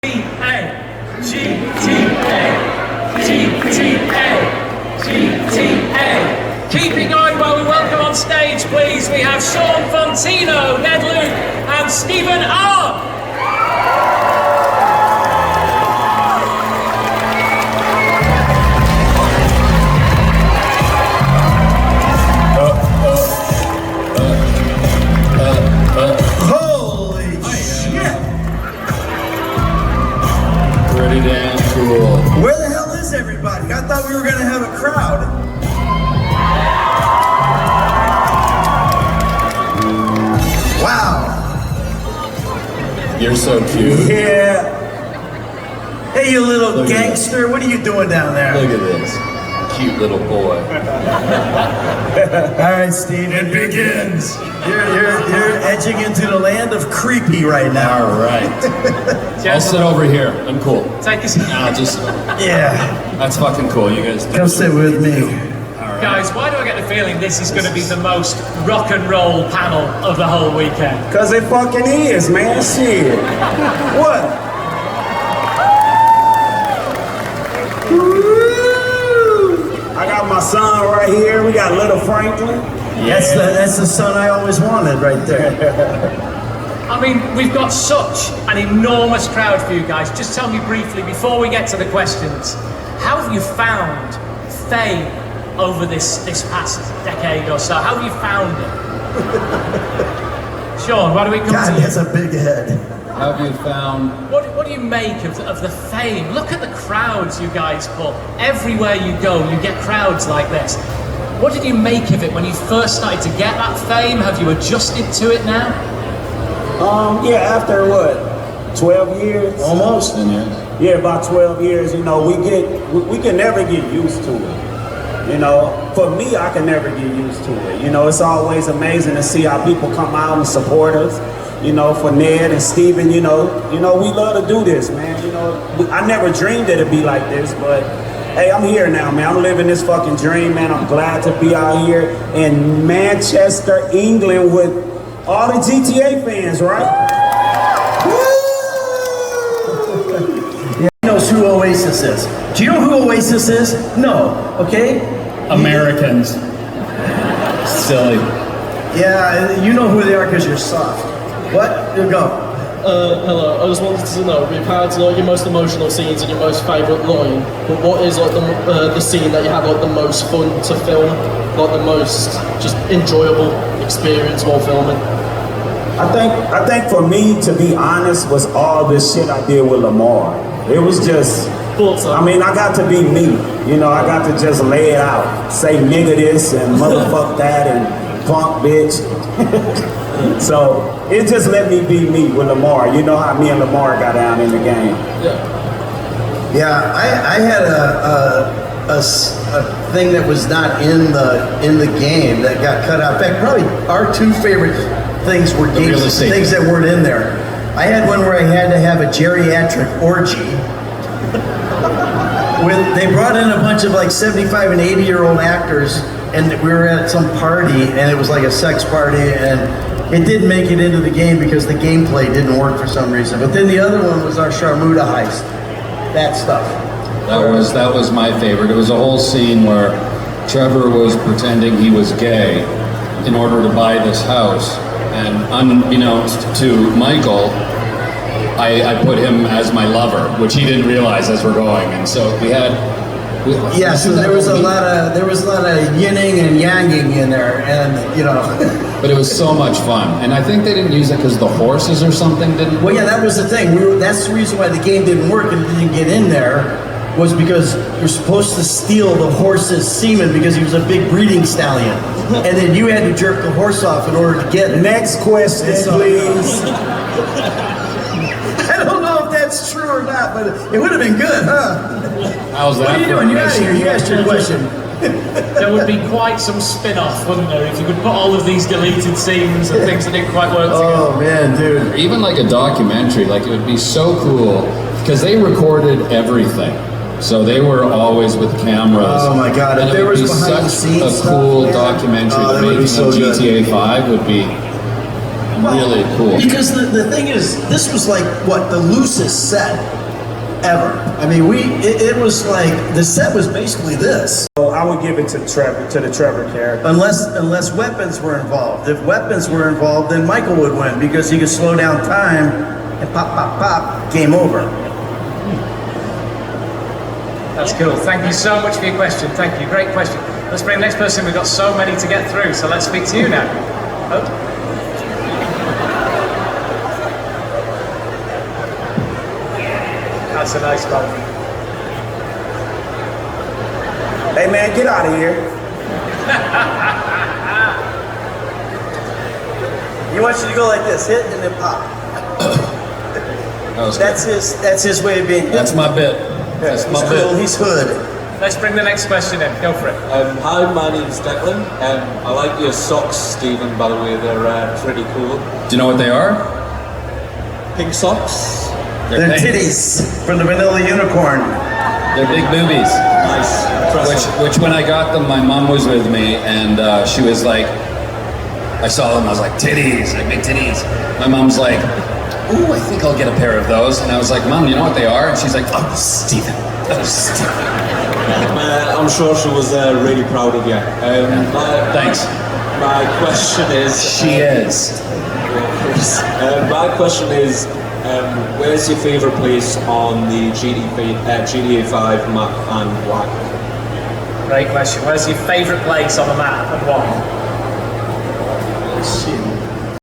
Keep it going while we welcome on stage, please. We have Sean Fontino, Ned Luke, and Stephen R. Holy shit! Pretty damn cool. Where the hell is everybody? I thought we were gonna have a crowd. Wow. You're so cute. Yeah. Hey, you little Look at gangster, what are you doing down there? Look at this. Cute little boy. All right, Steve. It begins. You're edging into the land of creepy right now. All right. I'll sit over here. I'm cool. Take a seat. Nah, just, Yeah. that's fucking cool. You guys. Come sit with me. Guys, why do I get the feeling this is going to be the most rock and roll panel of the whole weekend? Cause it fucking is, man. Shit. What? Woo! I got my son right here. We got little Franklin. That's the son I always wanted right there. I mean, we've got such an enormous crowd for you guys. Just tell me briefly, before we get to the questions, how have you found fame over this past decade or so? How have you found it? Sean, why do we come God, to you? that's a big head. Have you found? What do you make of the fame? Look at the crowds you guys put. Everywhere you go, you get crowds like this. What did you make of it when you first started to get that fame? Have you adjusted to it now? Yeah, after what? 12 years? Almost. Yeah, about 12 years, you know, we can never get used to it. You know, for me, I can never get used to it. You know, it's always amazing to see how people come out and support us. You know, for Ned and Steven, you know, we love to do this, man. You know, I never dreamed it'd be like this, but hey, I'm here now, man. I'm living this fucking dream, man. I'm glad to be out here in Manchester, England with all the GTA fans, right? Yeah, he knows who Oasis is. Do you know who Oasis is? No, okay? Americans. Silly. Yeah, you know who they are because you're soft. What? You go. Hello. I just wanted to know, we've had like your most emotional scenes and your most favourite line, but what is like the scene that you had like the most fun to film, like the most just enjoyable experience while filming? I think for me, to be honest, was all this shit I did with Lamar. It was just, I mean, I got to be me. You know, I got to just lay it out. Say nigga this and motherfuck that and punk bitch. So it just let me be me with Lamar. You know how me and Lamar got down in the game. Yeah, I had a thing that was not in the game that got cut out. In fact, probably our two favorite things were games, things that weren't in there. I had one where I had to have a geriatric orgy. They brought in a bunch of like 75 and 80-year-old actors, and we were at some party, and it was like a sex party, and it didn't make it into the game because the gameplay didn't work for some reason. But then the other one was our Sharmuta heist. That stuff. That was my favorite. It was a whole scene where Trevor was pretending he was gay in order to buy this house, and unbeknownst to Michael, I put him as my lover, which he didn't realize as we're going, and so so there was a lot of yinning and yanging in there, and you know. But it was so much fun, and I think they didn't use it because the horses or something didn't. Well, yeah, that was the thing. That's the reason why the game didn't work and didn't get in there, was because you're supposed to steal the horse's semen because he was a big breeding stallion, and then you had to jerk the horse off in order to get it. Next question, please. I don't know if that's true or not, but it would have been good, huh? How's that? What are you doing? You out of here. You asked your question. There would be quite some spin-off, wouldn't there, if you could put all of these deleted scenes and things that didn't quite work together. Oh man, dude. Even like a documentary, like it would be so cool because they recorded everything. So they were always with cameras. Oh my God! And If it there would was be behind the such scenes a stuff, cool man. documentary. Oh, The that would be making so of good. GTA 5 would be really cool. Because the thing is, this was like what the loosest set ever. I mean, it was like the set was basically this. So I would give it to Trevor, to the Trevor character. Unless weapons were involved. If weapons were involved, then Michael would win because he could slow down time and pop, pop, pop, game over. That's cool. Thank you so much for your question. Thank you. Great question. Let's bring the next person. We've got so many to get through, so let's speak to you now. Oh. That's a nice moment. Hey man, get out of here. He wants you to go like this, hit and then pop. That was good. That's his way of being. That's my bit. That's my He's bit. cool, he's hood. Let's bring the next question in. Go for it. Hi, my name's Declan. I like your socks, Stephen, by the way. They're pretty cool. Do you know what they are? Pink socks. They're pink. titties from the Vanilla Unicorn. They're big boobies. Nice. Impressive. Which when I got them, my mom was with me, and she was like, I saw them, I was like, titties, like big titties. My mom's like, ooh, I think I'll get a pair of those. And I was like, Mom, you know what they are? And she's like, oh, Stephen. Oh, Stephen. I'm sure she was really proud of you. Thanks. My question is... She is. My question is, where's your favourite place on the GTA 5 map and why? Great question. Where's your favourite place on the map and why?